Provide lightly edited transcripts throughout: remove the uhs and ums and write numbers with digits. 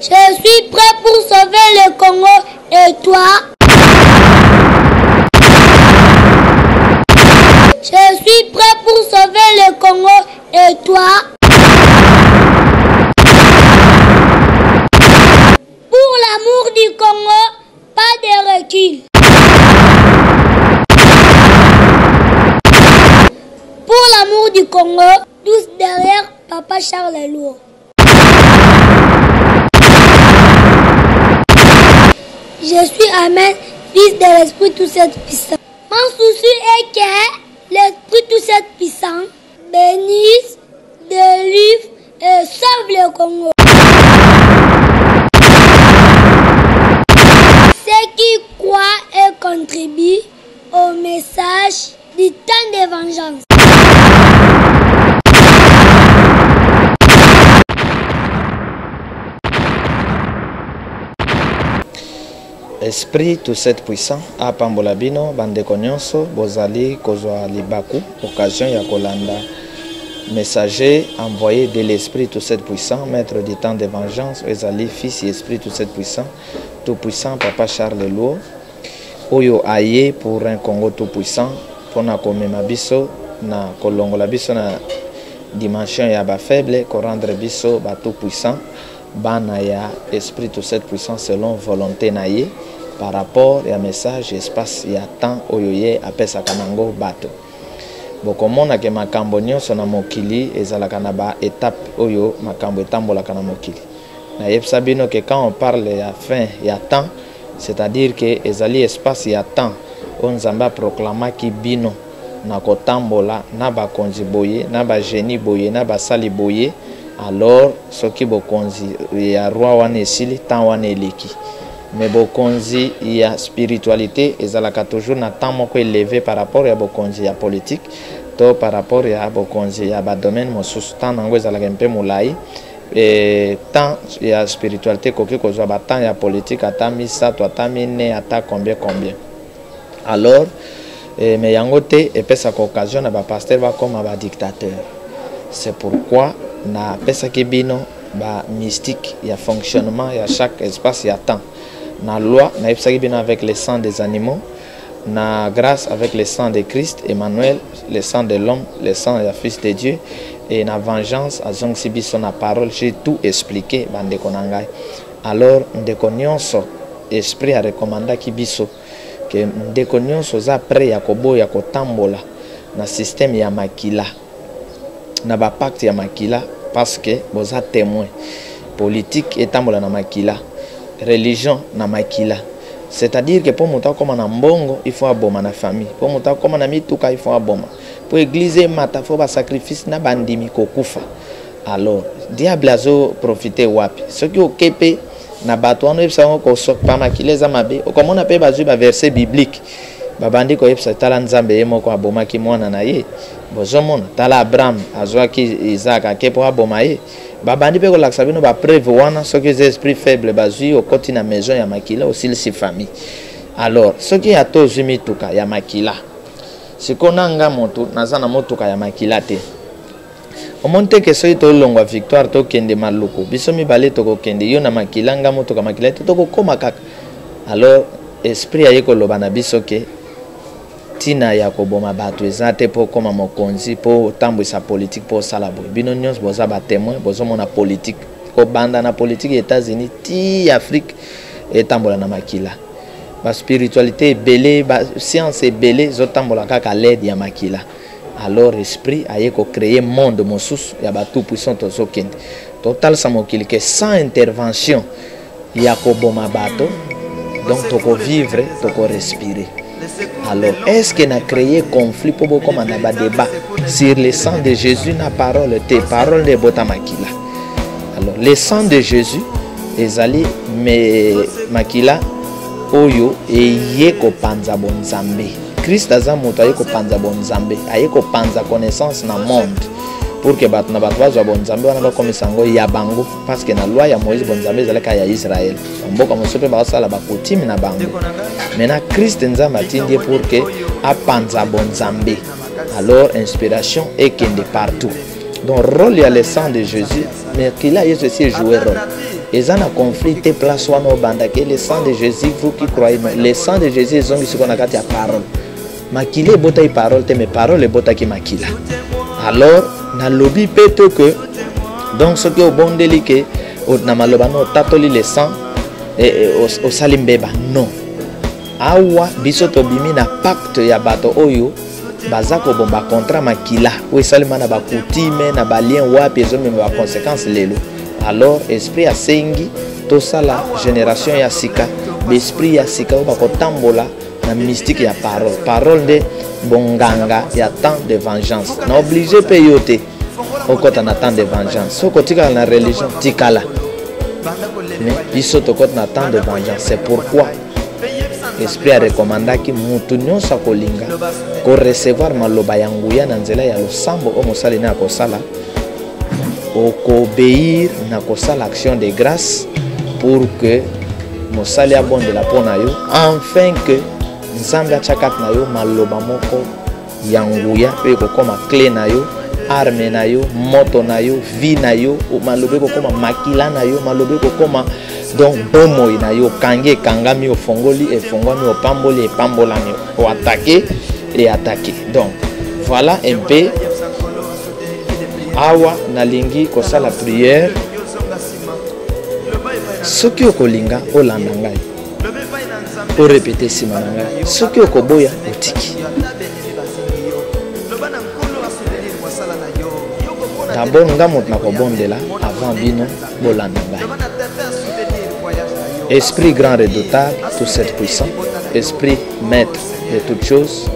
Je suis prêt pour sauver le Congo. Et toi? Je suis prêt pour sauver le Congo. Et toi? Pour l'amour du Congo, pas de recul. Pour l'amour du Congo, tous derrière Papa Charles Lourd. Je suis Amen, fils de l'Esprit tout cette puissant. Mon souci est que l'Esprit tout cette puissant bénisse, délivre et sauve le Congo. Ceux qui croient et contribuent au message du temps de vengeance. Esprit tout cette puissant a pambola bino bandeko nyonso bozali kozwa libaku occasion ya kolanda messager envoyé de l'esprit tout cette puissant maître du temps de vengeance ezali fils esprit tout cette puissant Papa Charles Lourd oyo aye pour un Congo tout puissant pona komema biso na kolongola biso na dimension ya ba faible ko rendre biso ba tout puissant bana ya esprit tout cette puissant selon volonté na ye par rapport à message espace ya temps oyo ye apesa kanango bato bokomona ke makambo nyonso na mokili ezalaka na ba étape oyo makambo etambolaka na mokili na yebisa bino que quand on parle ya fin ya temps c'est-à-dire que ezali espace ya temps on Nzambe proclamaki bino na kotambola na bakonzi boye na ba génie boye na basali boye alors soki bokonzi ya roi wana esili temps wana eleki mais bokonzi ya spiritualité ezalaka toujours na temps moko élevé par rapport ya bokonzi ya politique to par rapport ya bokonzi ya ba domaine mosusu temps nango ezalaka mpe molai et temps ya spiritualité koki kozwa ba temps ya politique ata misato ata mine ata combien alors mais yango te epesaka occasion na ba pasteur ba comme ba dictateur. C'est pourquoi na pesaki bino ba mystique ya fonctionnement ya chaque espace ya temps na loi na pesaki bino avec le sang des animaux na grâce avec le sang de Christ Emmanuel le sang de l'homme le sang du fils de Dieu et na vengeance azongisi biso na parole j'ai tout expliqué bandeko na ngai alors ndeko nyonso esprit a recommandaki biso que ndeko nyonso za prêt ya koboya kotambola na système ya makila na ba pacte ya makila parce que boza témoin politique etambola na makila religion na makila c'est-à-dire que pour monter comme na mbongo il faut aboma na famille pour monter comme na mituka il faut aboma pour église mata faut ba sacrifice na bandimi kokufa alors diable azo profiter wapi ce qui okepe na bato wana ebisa ko pa makila za mabe okomona pe bazui ba verset biblique babandi ko ebisa tala Nzambe yemo ko aboma ki mwana na ye bozomona tala Abraham azwaki Isaac akepo aboma ye babandi pe ko laksa bino ba preuve wana soki les esprits faibles bazui au côté na maison ya makila aussi si famille alors soki ya tozu mituka ya makila sikonanga moto nazana motuka ya makila te omonte ke soki to longwa victoire to kende maluko biso mibale to ko kende yo na makila nga motuka makila te to ko koma kaka alors esprit ya yeko loba na biso ke tina ya koboma bato ezate po koma mokonzi po tambwisa politique po sala boy bino nyonso boza ba témoin bozomona politique ko banda na politique États-Unis ti Afrique etambola na makila ba spiritualité belé ba science belé zotambola kaka l'aide ya makila alors esprit ayeko créer monde mosusu ya ba tout puissant tozokende total sa mokili que sans intervention ya koboma bato donc toko vivre toko respirer. Alors, est-ce qu'on a créé conflit pour beaucoup de débat sur le sang de Jésus, la parole, tes paroles de Botamakila. Alors, le sang de Jésus, ezali mais makila oyo eyeko panza bonzambe. Christ azamuto ayeko panza bonzambe, ayeko panza connaissance na monde. Pour que bat na batwa zo bonzambe wana ba komisango ya bango parce que na loi ya Moïse bonzambe ezalaka ya Israël. Mboka mosope ba sala ba kotimi na bango. Maintenant Christ nzamba tindi pour que apanza bonzambe. Alors inspiration est kende partout. Donc rôle ya le sang de Jésus mais qu'il a aussi joué rôle. Et ça a conflit te place ou no banda que le sang de Jésus vous qui croyez le sang de Jésus ils ont ce qu'on a dit à parole. Makile bota y parole te mes paroles bota qui makila. Alors na lobby peut que donc ce qui est au bon délicat au na maloba no tatoli le sang et au salimbeba non. Awa biso to bimi na pacte ya bato oyo bazako bomba contrat makila ou salima na ba coutume na ba lien wapi ezo même ba conséquences lelo. Alors esprit a sengi to sala génération ya sika l'esprit ya sika ba ko tambola na mystique ya parole de bonganga ya temps de vengeance na obligé payoter au côté na temps de vengeance so côté na religion tikala mais biso to côté na temps de vengeance. C'est pourquoi esprit a recommandé ki mutu nyonso kolinga ko recevoir maloba ya nguya na nzela ya losambo o mosali na kosala obéir na kosala action de grâce pour que mosali abonde la pona yo afin que nzambe achakat na yo maloba moko ya nguya pe ko koma clé na yo arme na yo moto na yo vie na yo malobe ko koma makila na yo malobe ko koma donc bomo na yo kange kangami ofongoli e fongami opamboli e pambolani o attaquer et attaquer. Donc voilà un peu awa nalingi kosa la prière soki okolinga olanda ngai o répéter sima na ngai soki okoboya otiki. D'abord nga moto nakobondela avant bino bolanda ngai. Esprit grand redoutable, tout cette puissant, esprit maître de toutes choses,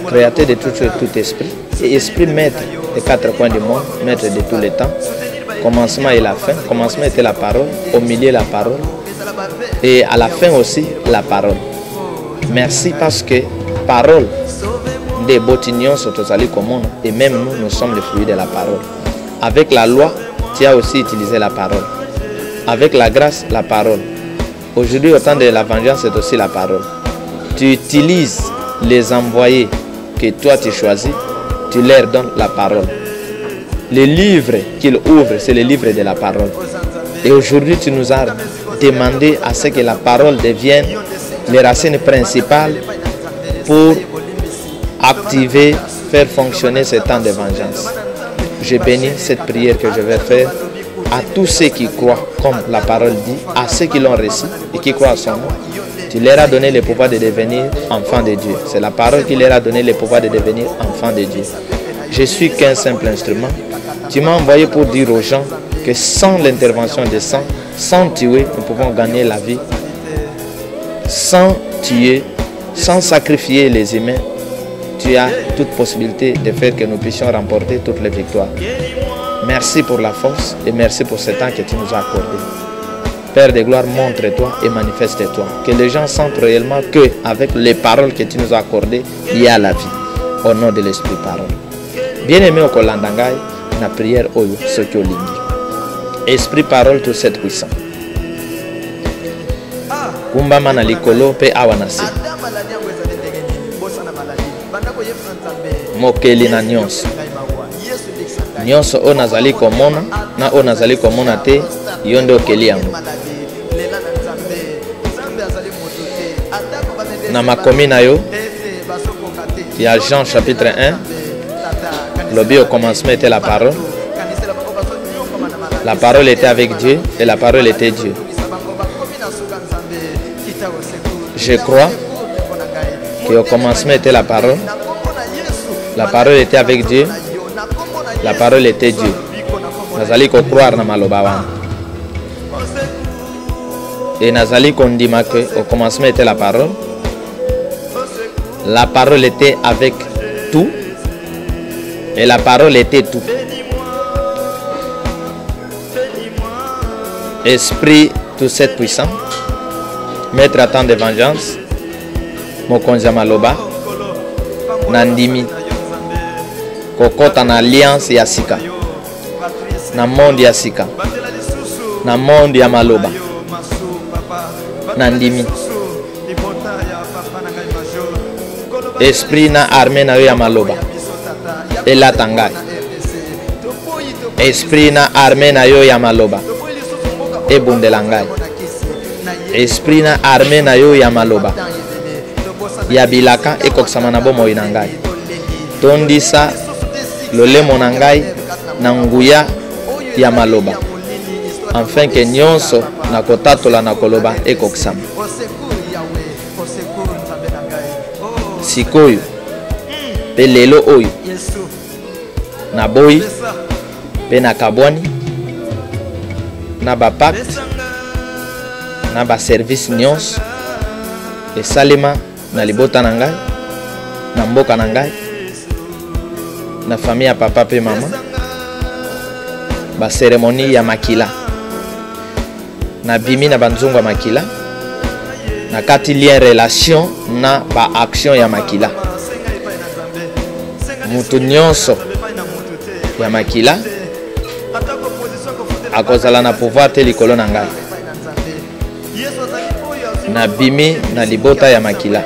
créateur de toutes choses, tout esprit, et esprit maître des quatre coins du monde, maître de tous les temps. Commencement et la fin. Commencement était la parole, au milieu la parole, et à la fin aussi la parole. Merci parce que parole des botignons sont allés communs, et même nous sommes les fruits de la parole. Avec la loi, tu as aussi utilisé la parole. Avec la grâce, la parole. Aujourd'hui, au temps de la vengeance, c'est aussi la parole. Tu utilises les envoyés que toi tu choisis, tu leur donnes la parole. Les livres qu'ils ouvrent, c'est les livres de la parole. Et aujourd'hui, tu nous as demandé à ce que la parole devienne les racines principales pour activer, faire fonctionner ce temps de vengeance. Je bénis cette prière que je vais faire à tous ceux qui croient, comme la parole dit, à ceux qui l'ont reçu et qui croient à son nom. Tu leur as donné le pouvoir de devenir enfants de Dieu. C'est la parole qui leur a donné le pouvoir de devenir enfants de Dieu. Je suis qu'un simple instrument. Tu m'as envoyé pour dire aux gens que sans l'intervention de sang, sans tuer, nous pouvons gagner la vie. Sans tuer, sans sacrifier les humains, tu as toute possibilité de faire que nous puissions remporter toutes les victoires. Merci pour la force et merci pour ce temps que tu nous as accordé. Père de gloire, montre-toi et manifeste-toi. Que les gens sentent réellement qu'avec les paroles que tu nous as accordées, il y a la vie. Au nom de l'Esprit Parole. Bien-aimé au Kolandangai, la prière au Sokyo-Lingi. Esprit Parole, tout cette puissant. Kumbama na likolo pe awanasi. Mokeli na nyonso. Nyonso o nazali komona na o nazali komona te yondo okeli yango. Na makomi na yo, il y a Jean chapitre 1. L'objet au commencement était la parole. La parole était avec Dieu et la parole était Dieu. Je crois qu'au commencement était la parole. La parole était avec Dieu. La parole était Dieu. Nazali ko croire na maloba wana. Et nazali kondima que au commencement était la parole. La parole était avec tout. Et la parole était tout. Esprit tout cette puissant. Maître à temps de vengeance. Mokonza maloba. Nandimi. Kokota na alliance ya sika. Na monde ya sika. Na monde ya maloba. Nandimi. Esprit na armée na yo ya maloba. Elatangai. Esprit na armée na yo ya maloba. ebundela ngai. Esprit na armée na yo ya maloba ya bilaka ekokisama na bomoi na ngai. Tondisa lolemo na ngai na nguya ya maloba, afin que nyonso na kotatola na koloba ekokisama. Sikoyo pe lelo oyo na boyi pe na kabwani na bapacte na baservice nyonso esalema na libota na ngai, na mboka na ngai, na famille ya papa pe mama, baseremoni ya makila na bimi na banzungu ya makila, na kati lien relation na ba action ya makila. Mutu nyonso ya makila akozala na pouvoir te likolo na ngai. Na bimi na libota ya makila,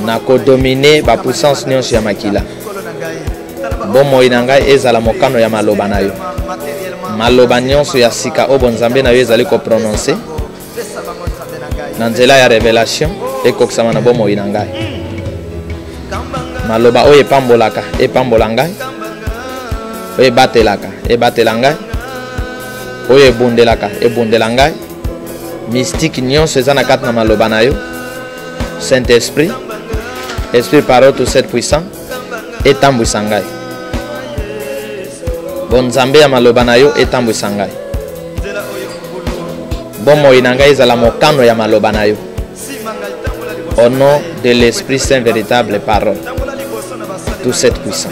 na kodomine ba puissance nyonso ya makila. Bomoi na ngai ezala mokano ya maloba na yo. Maloba nyonso ya sika obo nzambe na yo ezali ko prononcer na nzela ya révélation ekokisama na bomoi na ngai. Maloba oyo epambolaka epambola ngai, oyo ebatelaka ebatela ngai, oyo ebundelaka ebundela ngai. Mystique nyonso eza na kati na maloba na yo. Saint-Esprit, Esprit parole tout cette puissant, etambwisa ngai. Bon nzambe ya maloba na yo etambwisa ngai. Bomoi na ngai ezala mokano ya maloba na yo. Au nom de l'Esprit Saint véritable parole tout cette puissant.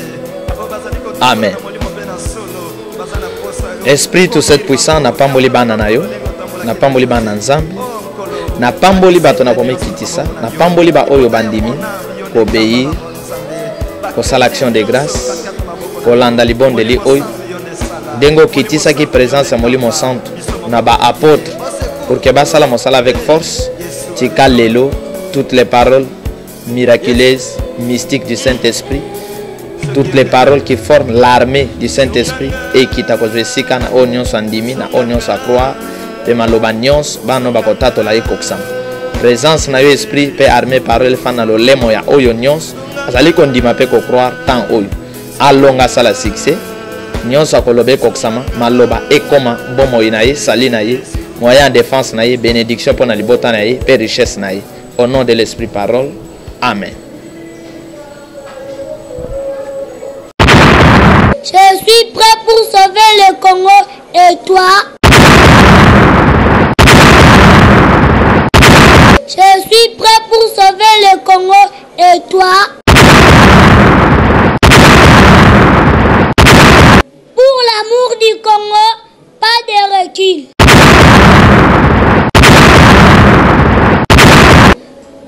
Amen. Esprit tout cette puissant na pamboli bana na yo, na pamboli bana nzambe, na pamboli bato na komekitisa, na pamboli ba oyo bandimi ko obéir, ko sala action de grâce, ko landa libonde li oyo dengo kitisa ki présence ya molimo santo na ba apôtre pour que basala mosala avec force. Tika lelo toutes les paroles miraculeuses, mystiques du Saint-Esprit, toutes les paroles qui forment l'armée du Saint-Esprit et qui takozwesika na onion sandimi na onion sa croix pe maloba nyonso bano bakotato la ekokisama. Présence na yo esprit pe armée parole fana lolemo ya oyo nyonso azali kondima pe ko croire tant oyo alonga sala succès nyonso akoloba ekokisama, maloba ekoma bomoi na ye, sali na ye, moyen de défense na ye, bénédiction pour na libota na ye pe richesse na ye. Au nom de l'Esprit parole. Amen. Je suis prêt pour sauver le Congo et toi? Je suis prêt pour sauver le Congo et toi? Pour l'amour du Congo, pas de recul.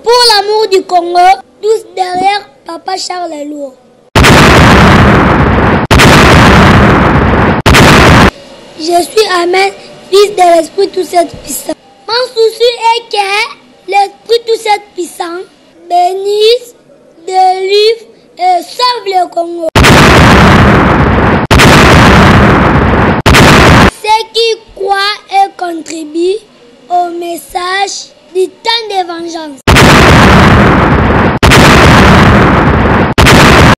Pour l'amour du Congo, tous derrière Papa Charles Lourd. Je suis Amen, fils de l'Esprit tout cette puissant. Mon souci est que l'Esprit tout cette puissant bénisse, délivre et sauve le Congo. Ceux qui croient et contribuent au message du temps de vengeance.